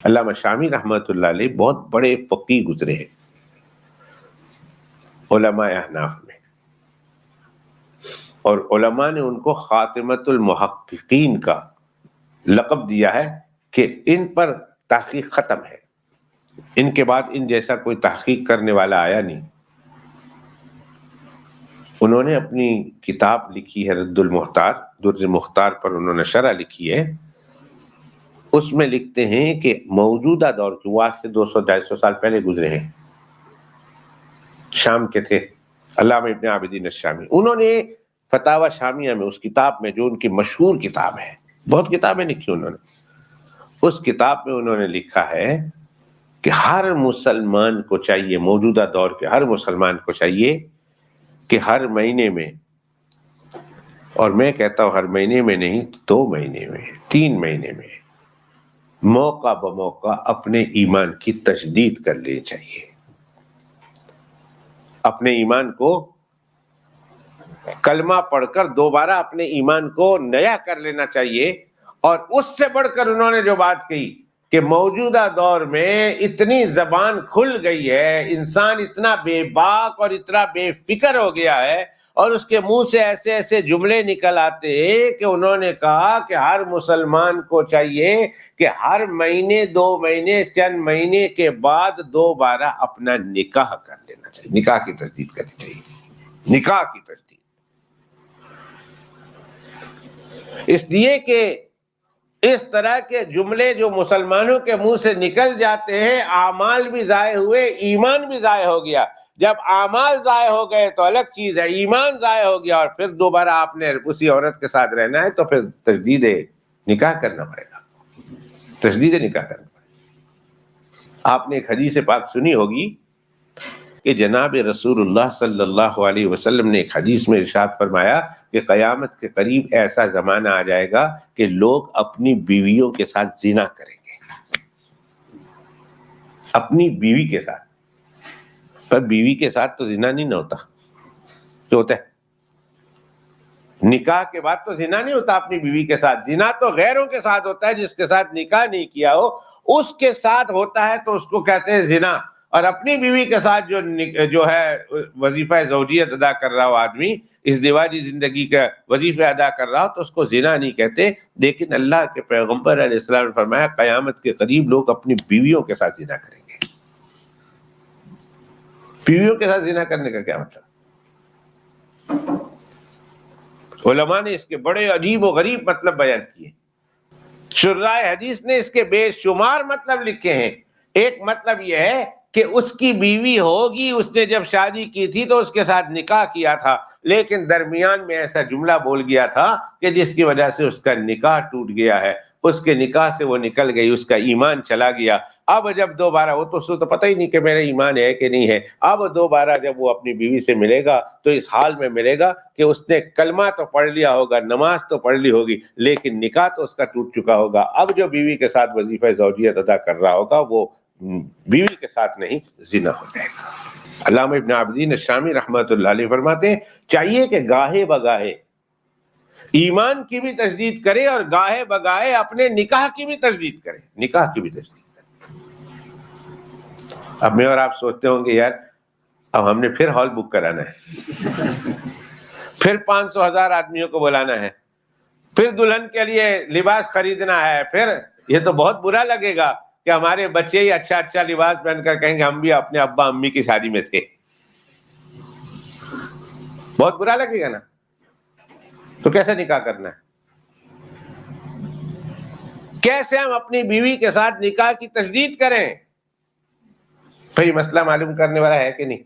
علامہ شامی رحمۃ اللہ علیہ بہت بڑے فقیہ گزرے ہیں علماء احناف میں، اور علماء نے ان کو خاتمۃ المحققین کا لقب دیا ہے کہ ان پر تحقیق ختم ہے، ان کے بعد ان جیسا کوئی تحقیق کرنے والا آیا نہیں۔ انہوں نے اپنی کتاب لکھی ہے رد المختار، در مختار پر انہوں نے شرح لکھی ہے، اس میں لکھتے ہیں کہ موجودہ دور کے، وہ آج سے 200-250 سال پہلے گزرے ہیں، شام کے تھے علامہ ابن عابدین الشامی، انہوں نے فتاوی شامیہ میں اس کتاب میں جو ان کی مشہور کتاب ہے، بہت کتابیں لکھی انہوں نے، اس کتاب میں انہوں نے لکھا ہے کہ ہر مسلمان کو چاہیے، موجودہ دور کے ہر مسلمان کو چاہیے کہ ہر مہینے میں، اور میں کہتا ہوں ہر مہینے میں نہیں، 2 مہینے میں، 3 مہینے میں، موقع بموقع اپنے ایمان کی تجدید کر لینی چاہیے، اپنے ایمان کو کلمہ پڑھ کر دوبارہ اپنے ایمان کو نیا کر لینا چاہیے۔ اور اس سے بڑھ کر انہوں نے جو بات کہی کہ موجودہ دور میں اتنی زبان کھل گئی ہے، انسان اتنا بے باک اور اتنا بے فکر ہو گیا ہے، اور اس کے منہ سے ایسے ایسے جملے نکل آتے ہیں کہ انہوں نے کہا کہ ہر مسلمان کو چاہیے کہ ہر مہینے 2 مہینے چند مہینے کے بعد دوبارہ اپنا نکاح کر لینا چاہیے، نکاح کی تجدید کرنی چاہیے، نکاح کی تجدید، اس لیے کہ اس طرح کے جملے جو مسلمانوں کے منہ سے نکل جاتے ہیں، اعمال بھی ضائع ہوئے، ایمان بھی ضائع ہو گیا۔ جب اعمال ضائع ہو گئے تو الگ چیز ہے، ایمان ضائع ہو گیا اور پھر دوبارہ آپ نے اسی عورت کے ساتھ رہنا ہے تو پھر تجدید نکاح کرنا پڑے گا، تجدید نکاح کرنا پڑے گا۔ آپ نے ایک حدیث پاک سنی ہوگی کہ جناب رسول اللہ صلی اللہ علیہ وسلم نے ایک حدیث میں ارشاد فرمایا کہ قیامت کے قریب ایسا زمانہ آ جائے گا کہ لوگ اپنی بیویوں کے ساتھ زنا کریں گے، اپنی بیوی کے ساتھ، پر بیوی کے ساتھ تو زنا نہیں نہ ہوتا، جو ہوتا ہے نکاح کے بعد تو زنا نہیں ہوتا اپنی بیوی کے ساتھ، زنا تو غیروں کے ساتھ ہوتا ہے، جس کے ساتھ نکاح نہیں کیا ہو اس کے ساتھ ہوتا ہے تو اس کو کہتے ہیں زنا۔ اور اپنی بیوی کے ساتھ جو ہے وظیفہ زوجیت ادا کر رہا ہو آدمی، اس دیواجی زندگی کا وظیفہ ادا کر رہا ہو تو اس کو زنا نہیں کہتے۔ لیکن اللہ کے پیغمبر علیہ السلام نے فرمایا قیامت کے قریب لوگ اپنی بیویوں کے ساتھ زنا کریں گے۔ بیویوں کے ساتھ زنا کرنے کا کیا مطلب؟ علماء نے اس کے بڑے عجیب و غریب مطلب بیان کیے، شراح حدیث نے اس کے بے شمار مطلب لکھے ہیں۔ ایک مطلب یہ ہے کہ اس کی بیوی ہوگی، اس نے جب شادی کی تھی تو اس کے ساتھ نکاح کیا تھا، لیکن درمیان میں ایسا جملہ بول گیا تھا کہ جس کی وجہ سے اس کا نکاح ٹوٹ گیا ہے، اس کے نکاح سے وہ نکل گئی، اس کا ایمان چلا گیا۔ اب جب دوبارہ، وہ تو پتہ ہی نہیں کہ میرا ایمان ہے کہ نہیں ہے، اب دوبارہ جب وہ اپنی بیوی سے ملے گا تو اس حال میں ملے گا کہ اس نے کلمہ تو پڑھ لیا ہوگا، نماز تو پڑھ لی ہوگی، لیکن نکاح تو اس کا ٹوٹ چکا ہوگا۔ اب جو بیوی کے ساتھ وظیفہ زوجیت ادا کر رہا ہوگا وہ بیوی کے ساتھ نہیں، زنا ہو جائے گا۔ علامہ ابن عابدین الشامی رحمۃ اللہ علیہ فرماتے ہیں چاہیے کہ گاہے بگاہے ایمان کی بھی تجدید کرے اور گاہے بگاہے اپنے نکاح کی بھی تجدید کرے، نکاح کی بھی تجدید کرے۔ اب میں اور آپ سوچتے ہوں گے یار اب ہم نے پھر ہال بک کرانا ہے، پھر 500,000 آدمیوں کو بلانا ہے، پھر دلہن کے لیے لباس خریدنا ہے، پھر یہ تو بہت برا لگے گا کہ ہمارے بچے ہی اچھا اچھا لباس پہن کر کہیں گے ہم بھی اپنے ابا امی کی شادی میں تھے، بہت برا لگے گا نا۔ تو کیسے نکاح کرنا ہے؟ کیسے ہم اپنی بیوی کے ساتھ نکاح کی تجدید کریں؟ بھئی مسئلہ معلوم کرنے والا ہے کہ نہیں؟